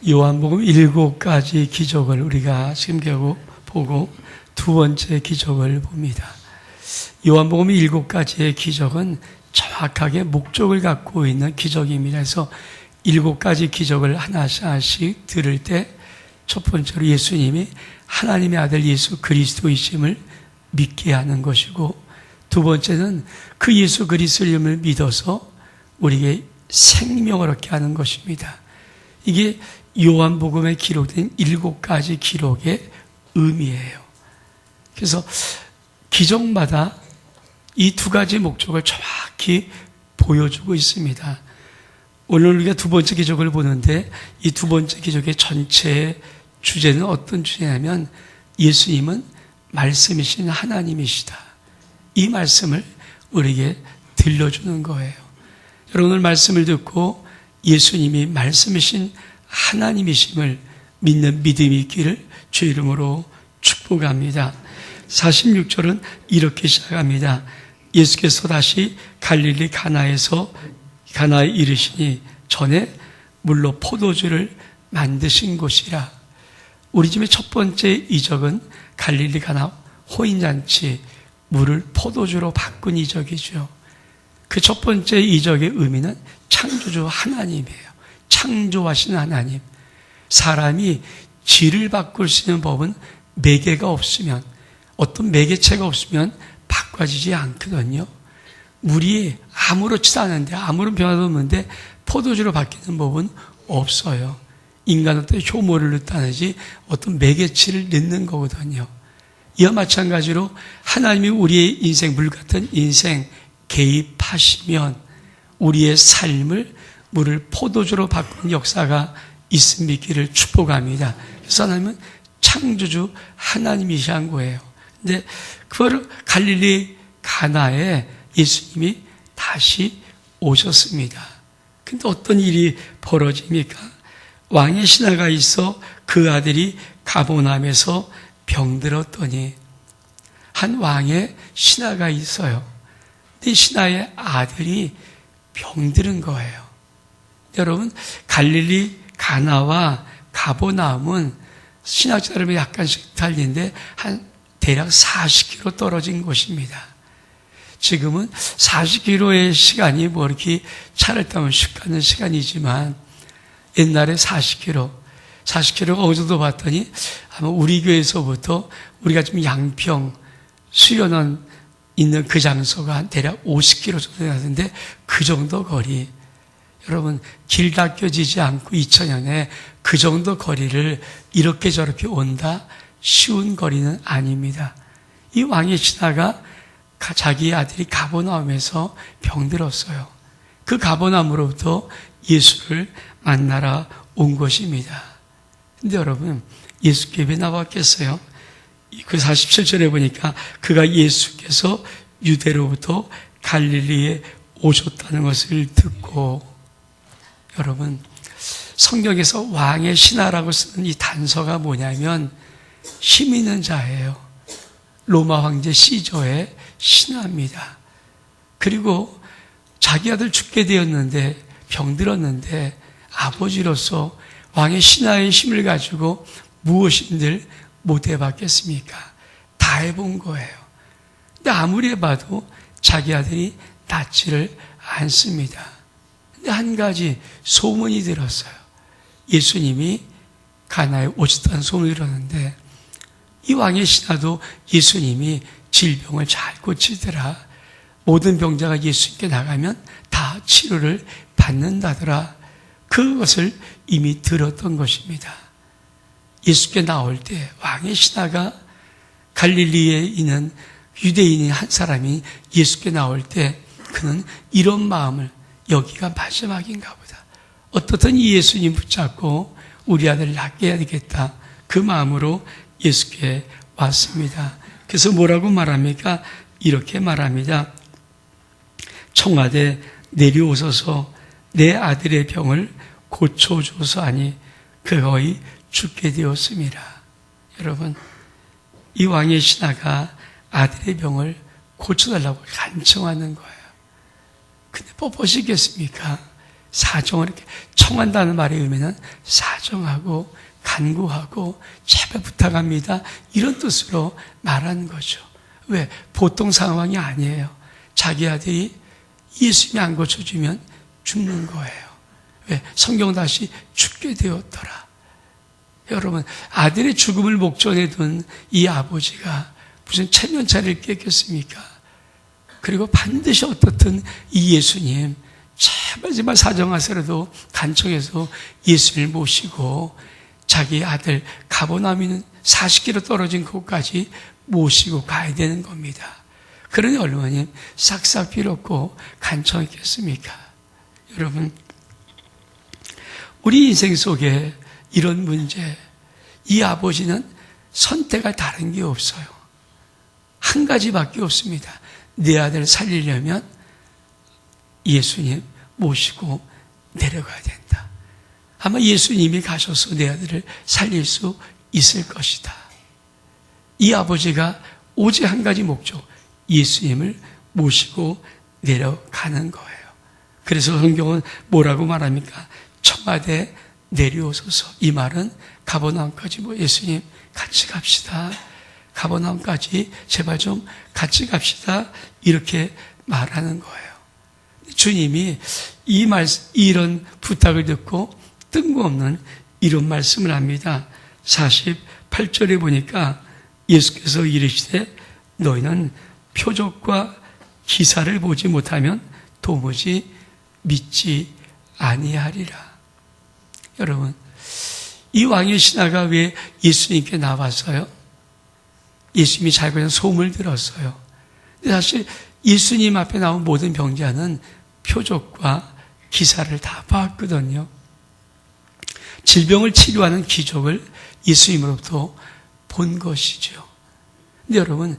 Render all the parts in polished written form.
요한복음 7가지 기적을 우리가 지금 겨우 보고 두 번째 기적을 봅니다. 요한복음 7가지의 기적은 정확하게 목적을 갖고 있는 기적입니다. 그래서 7가지 기적을 하나씩 들을 때 첫 번째로 예수님이 하나님의 아들 예수 그리스도이심을 믿게 하는 것이고, 두 번째는 그 예수 그리스도임을 믿어서 우리에게 생명을 얻게 하는 것입니다. 이게 요한복음에 기록된 7가지 기록의 의미예요. 그래서 기적마다 이 두 가지 목적을 정확히 보여주고 있습니다. 오늘 우리가 두 번째 기적을 보는데 이 두 번째 기적의 전체의 주제는 어떤 주제냐면 예수님은 말씀이신 하나님이시다. 이 말씀을 우리에게 들려주는 거예요. 여러분, 오늘 말씀을 듣고 예수님이 말씀이신 하나님이심을 믿는 믿음이 있기를 주 이름으로 축복합니다. 46절은 이렇게 시작합니다. 예수께서 다시 갈릴리 가나에 이르시니 전에 물로 포도주를 만드신 곳이라. 우리 집의 첫 번째 이적은 갈릴리 가나 호인잔치, 물을 포도주로 바꾼 이적이죠. 그 첫 번째 이적의 의미는 창조주 하나님이에요. 창조하신 하나님. 사람이 질을 바꿀 수 있는 법은 매개가 없으면, 어떤 매개체가 없으면 바꿔지지 않거든요. 물이 아무렇지도 않은데, 아무런 변화도 없는데 포도주로 바뀌는 법은 없어요. 인간은 또 효모를 넣다든지 어떤 매개체를 넣는 거거든요. 이와 마찬가지로 하나님이 우리의 인생, 물 같은 인생 개입하시면 우리의 삶을 물을 포도주로 바꾸는 역사가 있음 있기를 축복합니다. 그래서 하나님은 창조주 하나님이시한 거예요. 근데 그걸 갈릴리 가나에 예수님이 다시 오셨습니다. 근데 어떤 일이 벌어집니까? 왕의 신하가 있어 그 아들이 가버나움에서 병들었더니, 한 왕의 신하가 있어요. 이 신하의 아들이 병들은 거예요. 여러분, 갈릴리 가나와 가버나움은 신학자들은 약간씩 달리는데 한 대략 40km 떨어진 곳입니다. 지금은 40km의 시간이 뭐 이렇게 차를 타면 쉽게 가는 시간이지만 옛날에 40km가 어디서도 봤더니 아마 우리 교회에서부터 우리가 지금 양평 수련원 있는 그 장소가 한 대략 50km 정도 되는데 그 정도 거리, 여러분 길 닦여지지 않고 2000년에 그 정도 거리를 이렇게 저렇게 온다 쉬운 거리는 아닙니다. 이 왕의 신하가 자기 아들이 가버나움에서 병들었어요. 그 가버나움으로부터 예수를 만나러 온 것입니다. 근데 여러분, 예수께 왜 나왔겠어요? 그 47절에 보니까 그가 예수께서 유대로부터 갈릴리에 오셨다는 것을 듣고, 여러분, 성경에서 왕의 신하라고 쓰는 이 단서가 뭐냐면 힘 있는 자예요. 로마 황제 시저의 신하입니다. 그리고 자기 아들 죽게 되었는데, 병들었는데 아버지로서 왕의 신하의 힘을 가지고 무엇인들 못 해봤겠습니까? 다 해본 거예요. 근데 아무리 해봐도 자기 아들이 낫지를 않습니다. 근데 한 가지 소문이 들었어요. 예수님이 가나에 오셨다는 소문이 들었는데, 이 왕의 신하도 예수님이 질병을 잘 고치더라. 모든 병자가 예수님께 나가면 다 치료를 받는다더라. 그것을 이미 들었던 것입니다. 예수께 나올 때 왕의 신하가 갈릴리에 있는 유대인인 한 사람이 예수께 나올 때 그는 이런 마음을, 여기가 마지막인가 보다. 어떻든 이 예수님 붙잡고 우리 아들 낫게 해야 되겠다. 그 마음으로 예수께 왔습니다. 그래서 뭐라고 말합니까? 이렇게 말합니다. 청하되 내려오소서 내 아들의 병을 고쳐주소서 하니 그가 거의 죽게 되었습니다. 여러분, 이 왕의 신하가 아들의 병을 고쳐달라고 간청하는 거예요. 근데 뻣뻣이겠습니까? 사정을 이렇게 청한다는 말의 의미는 사정하고 간구하고 제발 부탁합니다. 이런 뜻으로 말하는 거죠. 왜? 보통 상황이 아니에요. 자기 아들이 예수님이 안 고쳐주면 죽는 거예요. 왜? 성경 다시 죽게 되었더라. 여러분, 아들의 죽음을 목전에 둔 이 아버지가 무슨 체면차를 깼겠습니까? 그리고 반드시 어떻든 이 예수님 제발 사정하서라도 간청해서 예수님을 모시고 자기 아들 가버나움은 40km 떨어진 곳까지 모시고 가야 되는 겁니다. 그러니 얼마나 싹싹 빌었고 간청했겠습니까? 여러분, 우리 인생 속에 이런 문제, 이 아버지는 선택할 다른 게 없어요. 한 가지밖에 없습니다. 내 아들을 살리려면 예수님 모시고 내려가야 된다. 아마 예수님이 가셔서 내 아들을 살릴 수 있을 것이다. 이 아버지가 오직 한 가지 목적, 예수님을 모시고 내려가는 거예요. 그래서 성경은 뭐라고 말합니까? 청하되 내려오소서. 이 말은 가버나움까지 예수님 같이 갑시다. 가버나움까지 제발 좀 같이 갑시다. 이렇게 말하는 거예요. 주님이 이런 부탁을 듣고 뜬금없는 이런 말씀을 합니다. 48절에 보니까 예수께서 이르시되 너희는 표적과 기사를 보지 못하면 도무지 믿지 아니하리라. 여러분, 이 왕의 신하가 왜 예수님께 나왔어요? 예수님이 잘 보이는 소문을 들었어요. 근데 사실 예수님 앞에 나온 모든 병자는 표적과 기사를 다 봤거든요. 질병을 치료하는 기적을 예수님으로부터 본 것이죠. 근데 여러분,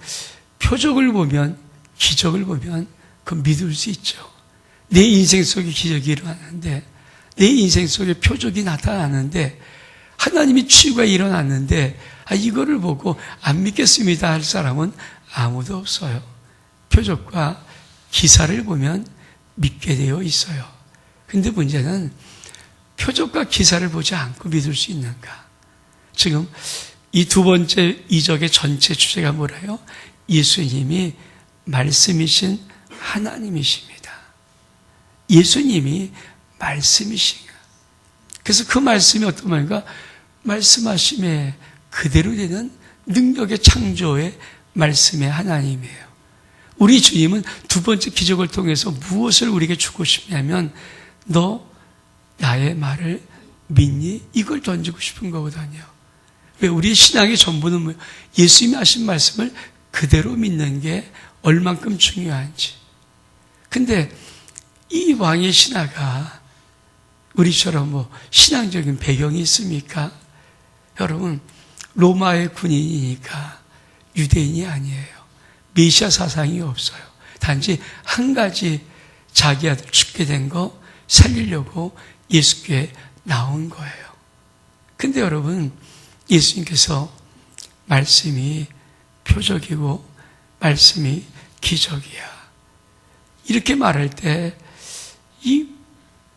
표적을 보면, 기적을 보면 그 믿을 수 있죠. 내 인생 속에 기적이 일어나는데, 내 인생 속에 표적이 나타나는데, 하나님이 치유가 일어났는데, 이거를 보고 안 믿겠습니다 할 사람은 아무도 없어요. 표적과 기사를 보면 믿게 되어 있어요. 근데 문제는 표적과 기사를 보지 않고 믿을 수 있는가? 지금 이 두 번째 이적의 전체 주제가 뭐라요? 예수님이 말씀이신 하나님이십니다. 예수님이 말씀이신가? 그래서 그 말씀이 어떤 말인가? 말씀하심에 그대로 되는 능력의 창조의 말씀의 하나님이에요. 우리 주님은 두 번째 기적을 통해서 무엇을 우리에게 주고 싶냐면 너 나의 말을 믿니? 이걸 던지고 싶은 거거든요. 왜? 우리의 신앙의 전부는 뭐예요? 예수님이 하신 말씀을 그대로 믿는 게 얼만큼 중요한지. 근데 이 왕의 신하가 우리처럼 신앙적인 배경이 있습니까? 여러분, 로마의 군인이니까 유대인이 아니에요. 메시아 사상이 없어요. 단지 한 가지 자기 아들 죽게 된 거 살리려고 예수께 나온 거예요. 근데 여러분, 예수님께서 말씀이 표적이고 말씀이 기적이야. 이렇게 말할 때 이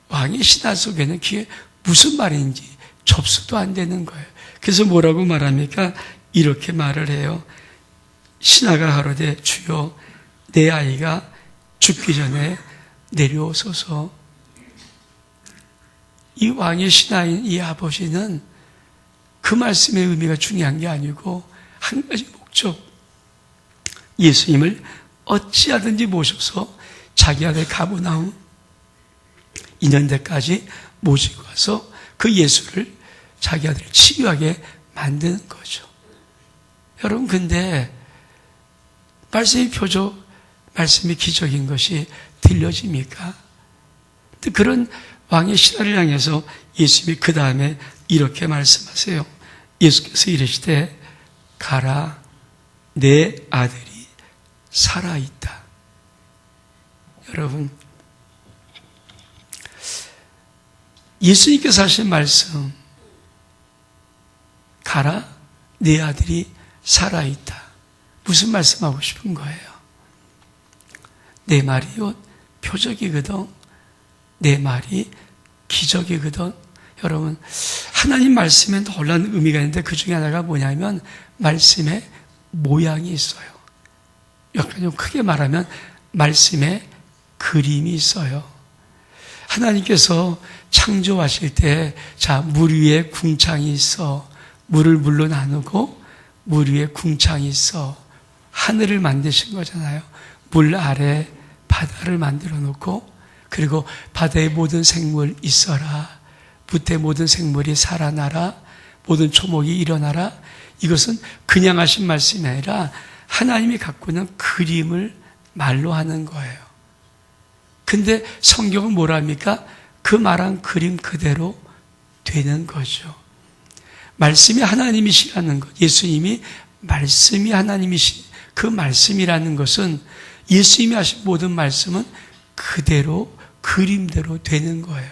왕의 신하 속에는 그게 무슨 말인지 접수도 안 되는 거예요. 그래서 뭐라고 말합니까? 이렇게 말을 해요. 신하가 가로되 주여 내 아이가 죽기 전에 내려오소서. 이 왕의 신하인 이 아버지는 그 말씀의 의미가 중요한 게 아니고 한 가지 목적, 예수님을 어찌하든지 모셔서 자기 아들 가버나움 있는 데까지 모시고 와서 그 예수를 자기 아들을 치유하게 만드는 거죠. 여러분, 근데 말씀이 표적, 말씀이 기적인 것이 들려집니까? 그런 왕의 신하를 향해서 예수님이 그 다음에 이렇게 말씀하세요. 예수께서 이르시되 가라, 내 아들이 살아있다. 여러분, 예수님께서 하신 말씀, 가라, 내 아들이 살아있다. 무슨 말씀하고 싶은 거예요? 내 말이 표적이거든. 내 말이 기적이거든. 여러분, 하나님 말씀에 놀라운 의미가 있는데 그 중에 하나가 뭐냐면 말씀에 모양이 있어요. 약간 좀 크게 말하면 말씀에 그림이 있어요. 하나님께서 창조하실 때, 자, 물 위에 궁창이 있어. 물을 물로 나누고 물 위에 궁창이 있어. 하늘을 만드신 거잖아요. 물 아래 바다를 만들어 놓고, 그리고 바다의 모든 생물 있어라. 붓의 모든 생물이 살아나라. 모든 초목이 일어나라. 이것은 그냥 하신 말씀이 아니라 하나님이 갖고 있는 그림을 말로 하는 거예요. 근데 성경은 뭐랍니까? 그 말한 그림 그대로 되는 거죠. 말씀이 하나님이시라는 것, 예수님이 말씀이 하나님이시, 그 말씀이라는 것은 예수님이 하신 모든 말씀은 그대로 그림대로 되는 거예요.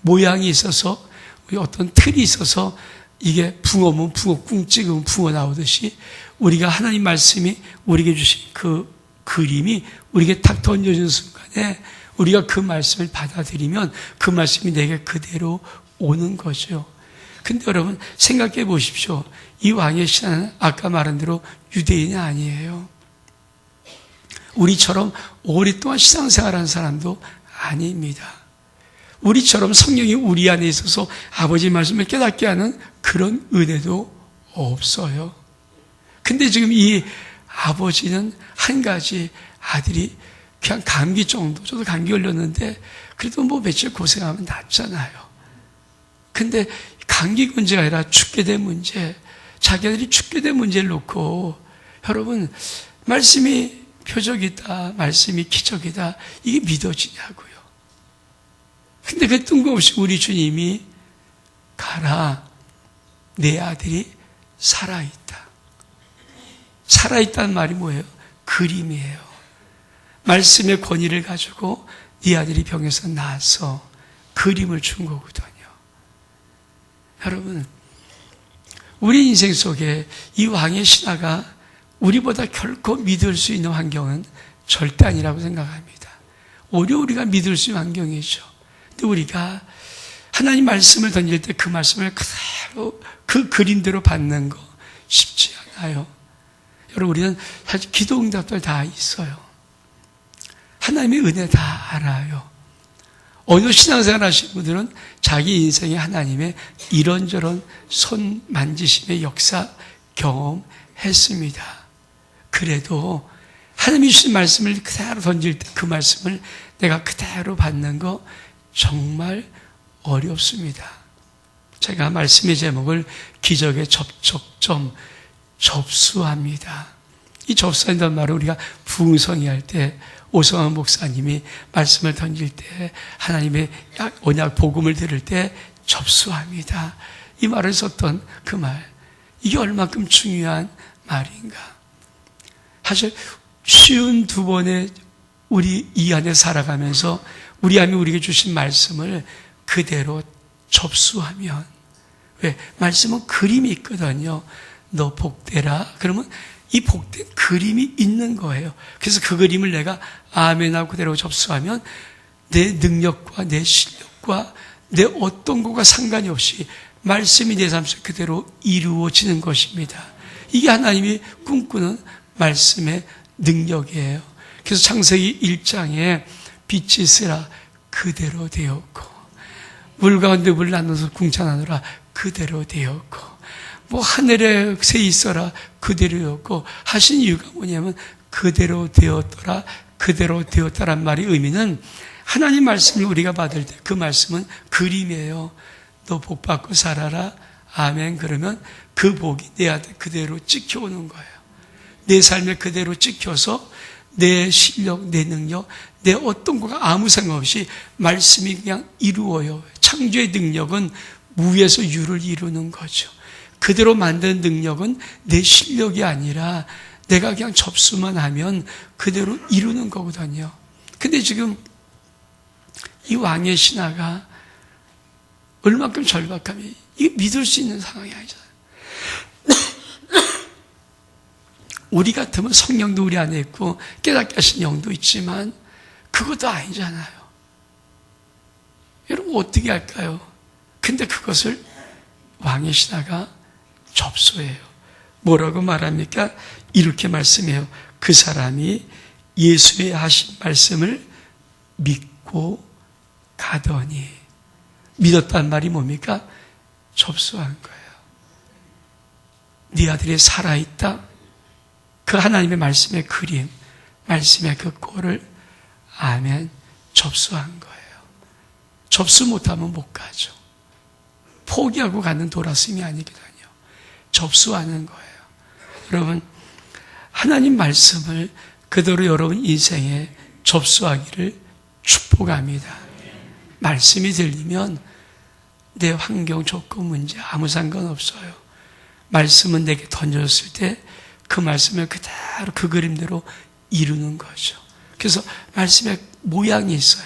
모양이 있어서, 어떤 틀이 있어서 이게 붕어면 붕어, 꿍 찍으면 붕어 나오듯이 우리가 하나님 말씀이 우리에게 주신 그 그림이 우리에게 탁 던져진 순간에 우리가 그 말씀을 받아들이면 그 말씀이 내게 그대로 오는 거죠. 근데 여러분 생각해 보십시오. 이 왕의 신하는 아까 말한 대로 유대인이 아니에요. 우리처럼 오랫동안 신앙생활한 사람도 아닙니다. 우리처럼 성령이 우리 안에 있어서 아버지 말씀을 깨닫게 하는 그런 은혜도 없어요. 근데 지금 이 아버지는 한 가지, 아들이 그냥 감기 정도, 저도 감기 걸렸는데 그래도 뭐 며칠 고생하면 낫잖아요. 근데 감기 문제가 아니라 죽게 된 문제, 자기들이 죽게 된 문제를 놓고, 여러분 말씀이 표적이다, 말씀이 기적이다, 이게 믿어지냐고요. 근데 그 뜬금없이 우리 주님이 가라, 내 아들이 살아있다. 살아있다는 말이 뭐예요? 그림이에요. 말씀의 권위를 가지고 네 아들이 병에서 나아서 그림을 준 거거든요. 여러분, 우리 인생 속에 이 왕의 신하가 우리보다 결코 믿을 수 있는 환경은 절대 아니라고 생각합니다. 오히려 우리가 믿을 수 있는 환경이죠. 근데 우리가 하나님 말씀을 던질 때 그 말씀을 그대로 그 그림대로 받는 거 쉽지 않아요. 여러분, 우리는 사실 기도 응답들 다 있어요. 하나님의 은혜 다 알아요. 어느 신앙생활 하시는 분들은 자기 인생에 하나님의 이런저런 손 만지심의 역사 경험했습니다. 그래도 하나님이 주신 말씀을 그대로 던질 때 그 말씀을 내가 그대로 받는 거 정말 어렵습니다. 제가 말씀의 제목을 기적의 접촉점, 접수합니다. 이 접수한다는 말을 우리가 부흥성이 할 때 오성환 목사님이 말씀을 던질 때, 하나님의 언약 복음을 들을 때 접수합니다. 이 말을 썼던 그 말, 이게 얼마큼 중요한 말인가. 사실 쉬운 두 번의 우리 이 안에 살아가면서 우리 안에 우리에게 주신 말씀을 그대로 접수하면, 왜? 말씀은 그림이 있거든요. 너 복되라. 그러면 이 복된 그림이 있는 거예요. 그래서 그 그림을 내가 아멘하고 그대로 접수하면 내 능력과 내 실력과 내 어떤 것과 상관이 없이 말씀이 내 삶 속에 그대로 이루어지는 것입니다. 이게 하나님이 꿈꾸는 말씀의 능력이에요. 그래서 창세기 1장에 빛이 있으라 그대로 되었고, 물 가운데 물 나눠서 궁창하느라 그대로 되었고, 뭐 하늘에 새 있어라 그대로였고, 하신 이유가 뭐냐면 그대로 되었더라, 그대로 되었다란 말의 의미는 하나님 말씀을 우리가 받을 때 그 말씀은 그림이에요. 너 복 받고 살아라, 아멘. 그러면 그 복이 내 안에 그대로 찍혀오는 거예요. 내 삶에 그대로 찍혀서 내 실력, 내 능력, 내 어떤 거가 아무 생각 없이 말씀이 그냥 이루어요. 창조의 능력은 무에서 유를 이루는 거죠. 그대로 만든 능력은 내 실력이 아니라 내가 그냥 접수만 하면 그대로 이루는 거거든요. 근데 지금 이 왕의 신하가 얼마큼 절박하면 이게 믿을 수 있는 상황이 아니잖아요. 우리 같으면 성령도 우리 안에 있고 깨닫게 하신 영도 있지만 그것도 아니잖아요. 여러분 어떻게 할까요? 근데 그것을 왕의 신하가 접수해요. 뭐라고 말합니까? 이렇게 말씀해요. 그 사람이 예수의 하신 말씀을 믿고 가더니, 믿었단 말이 뭡니까? 접수한 거예요. 네 아들이 살아있다. 그 하나님의 말씀의 그림, 말씀의 그 꼴을 아멘, 접수한 거예요. 접수 못하면 못 가죠. 포기하고 가는 돌아섬이 아니거든요. 접수하는 거예요. 여러분, 하나님 말씀을 그대로 여러분 인생에 접수하기를 축복합니다. 말씀이 들리면 내 환경, 조건, 문제 아무 상관없어요. 말씀은 내게 던졌을 때 그 말씀을 그대로 그 그림대로 이루는 거죠. 그래서 말씀의 모양이 있어요.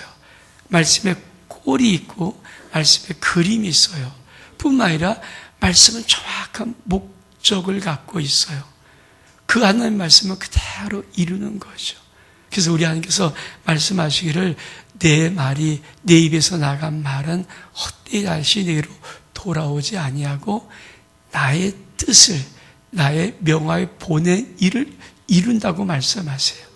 말씀의 꼴이 있고 말씀의 그림이 있어요. 뿐만 아니라 말씀은 정확한 목적을 갖고 있어요. 그 하나님 말씀을 그대로 이루는 거죠. 그래서 우리 하나님께서 말씀하시기를 내 말이 내 입에서 나간 말은 헛되이 다시 내게로 돌아오지 아니하고 나의 뜻을, 나의 명화에 보낸 일을 이룬다고 말씀하세요.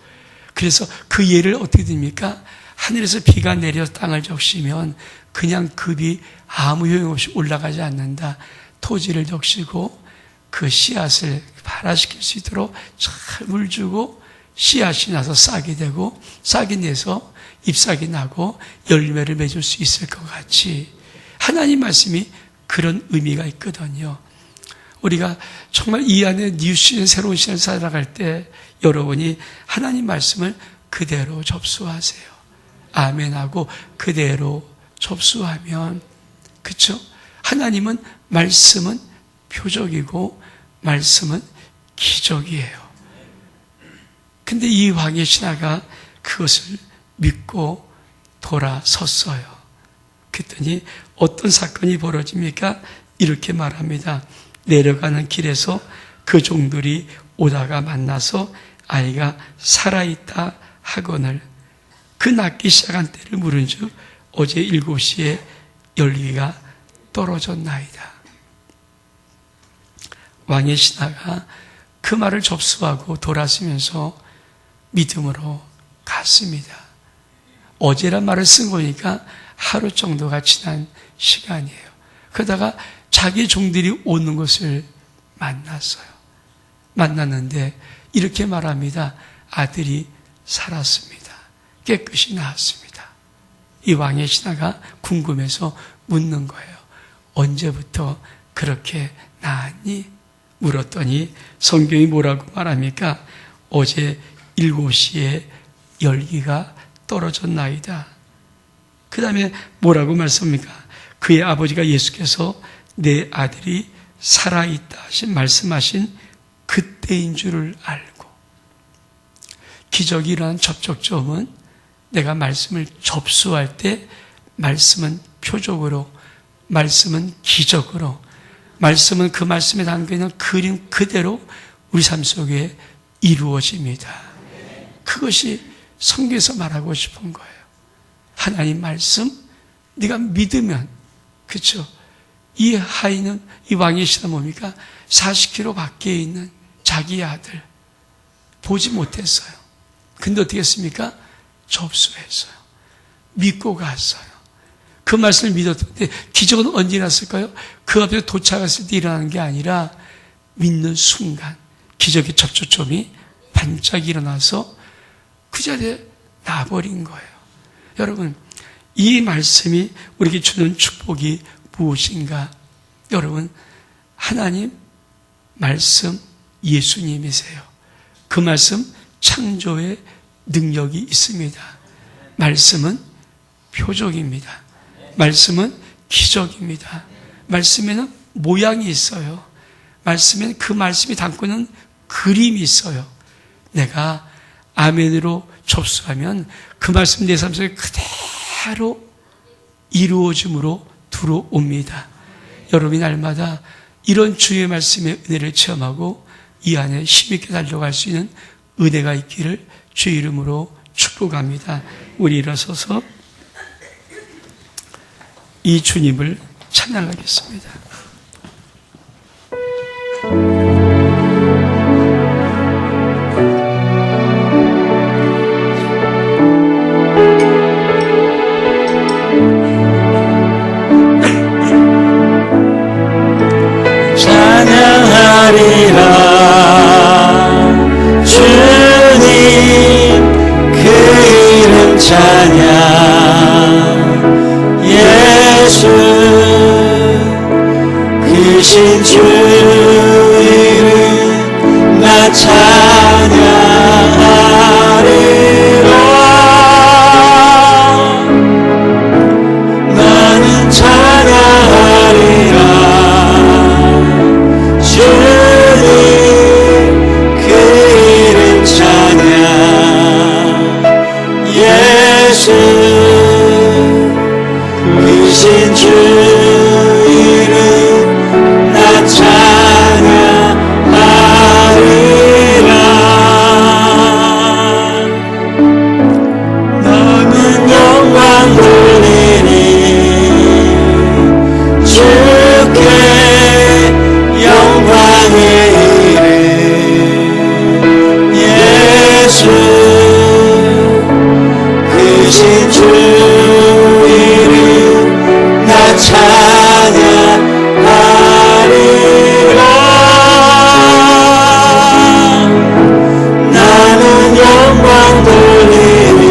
그래서 그 예를 어떻게 듭니까? 하늘에서 비가 내려 땅을 적시면 그냥 그 비 아무 효용없이 올라가지 않는다. 토지를 적시고 그 씨앗을 발화시킬 수 있도록 잘 물 주고 씨앗이 나서 싹이 되고 싹이 내서 잎사귀 나고 열매를 맺을 수 있을 것 같이 하나님 말씀이 그런 의미가 있거든요. 우리가 정말 이 안에 뉴 시즌, 새로운 시즌을 살아갈 때 여러분이 하나님 말씀을 그대로 접수하세요. 아멘하고 그대로 접수하면, 그렇죠? 하나님은 말씀은 표적이고 말씀은 기적이에요. 근데 이 왕의 신하가 그것을 믿고 돌아섰어요. 그랬더니 어떤 사건이 벌어집니까? 이렇게 말합니다. 내려가는 길에서 그 종들이 오다가 만나서 아이가 살아있다 하거늘 그 낫기 시작한 때를 물은즉 어제 7시에 열기가 떨어졌나이다. 왕의 신하가 그 말을 접수하고 돌아서면서 믿음으로 갔습니다. 어제란 말을 쓴 거니까 하루 정도가 지난 시간이에요. 그러다가 자기 종들이 오는 것을 만났어요. 만났는데 이렇게 말합니다. 아들이 살았습니다. 깨끗이 나았습니다. 이 왕의 신하가 궁금해서 묻는 거예요. 언제부터 그렇게 나았니? 물었더니 성경이 뭐라고 말합니까? 어제 7시에 열기가 떨어졌나이다. 그 다음에 뭐라고 말씀합니까? 그의 아버지가 예수께서 내 아들이 살아있다 말씀하신 그때인 줄을 알고, 기적이 일어난 접촉점은 내가 말씀을 접수할 때 말씀은 표적으로, 말씀은 기적으로, 말씀은 그 말씀에 담겨있는 그림 그대로 우리 삶 속에 이루어집니다. 그것이 성경에서 말하고 싶은 거예요. 하나님 말씀, 네가 믿으면, 그렇죠? 이 하인은, 이 왕의 신하 뭡니까? 40km 밖에 있는 자기 아들 보지 못했어요. 근데 어떻게 했습니까? 접수했어요. 믿고 갔어요. 그 말씀을 믿었는데 기적은 언제 일어났을까요? 그 앞에 도착했을 때 일어나는 게 아니라 믿는 순간 기적의 접촉점이 반짝 일어나서 그 자리에 나버린 거예요. 여러분, 이 말씀이 우리에게 주는 축복이 무엇인가? 여러분, 하나님 말씀 예수님이세요. 그 말씀 창조의 능력이 있습니다. 말씀은 표적입니다. 말씀은 기적입니다. 말씀에는 모양이 있어요. 말씀에는 그 말씀이 담고 있는 그림이 있어요. 내가 아멘으로 접수하면 그 말씀 내 삶 속에 그대로 이루어짐으로 들어옵니다. 여러분이 날마다 이런 주의 말씀의 은혜를 체험하고 이 안에 힘있게 달려갈 수 있는 은혜가 있기를 주의 이름으로 축복합니다. 우리 일어서서 이 주님을 찬양하겠습니다. 찬양하리라 주님 그 이름 찬양 예수 크신 주 이름 나 찬양하리라 나는 찬양하리라 주님 그 이름 찬양 예수 크신 주 이름 나 찬양하리라 나는 영광 돌리니 주께 영광의 이름 예수 크신 주 이름 나 찬양하리라 나는 영광 돌리니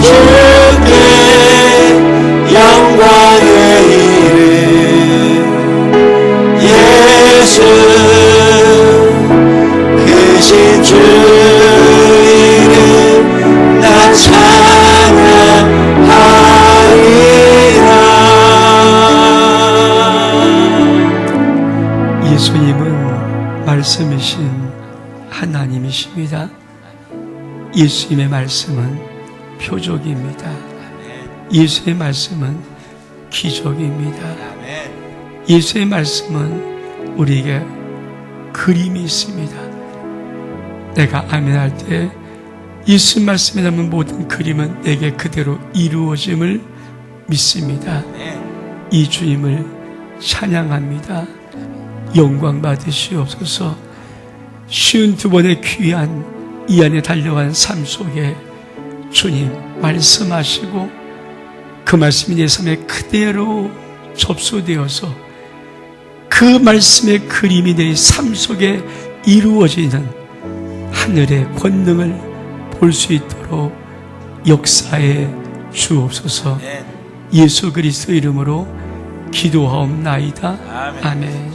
주께 영광의 이름 예수 크신 주 이름 나 찬양하리라 예수님은 말씀이신 하나님이십니다. 예수님의 말씀은 표적입니다. 예수의 말씀은 기적입니다. 예수의 말씀은 우리에게 그림이 있습니다. 내가 아멘할 때 예수 말씀에 담은 모든 그림은 내게 그대로 이루어짐을 믿습니다. 이 주님을 찬양합니다. 영광 받으시옵소서. 52번의 귀한 이 안에 달려간 삶 속에 주님 말씀하시고 그 말씀이 내 삶에 그대로 접수되어서 그 말씀의 그림이 내 삶 속에 이루어지는 하늘의 권능을 볼 수 있도록 역사해 주옵소서. 예수 그리스도 이름으로 기도하옵나이다. 아멘.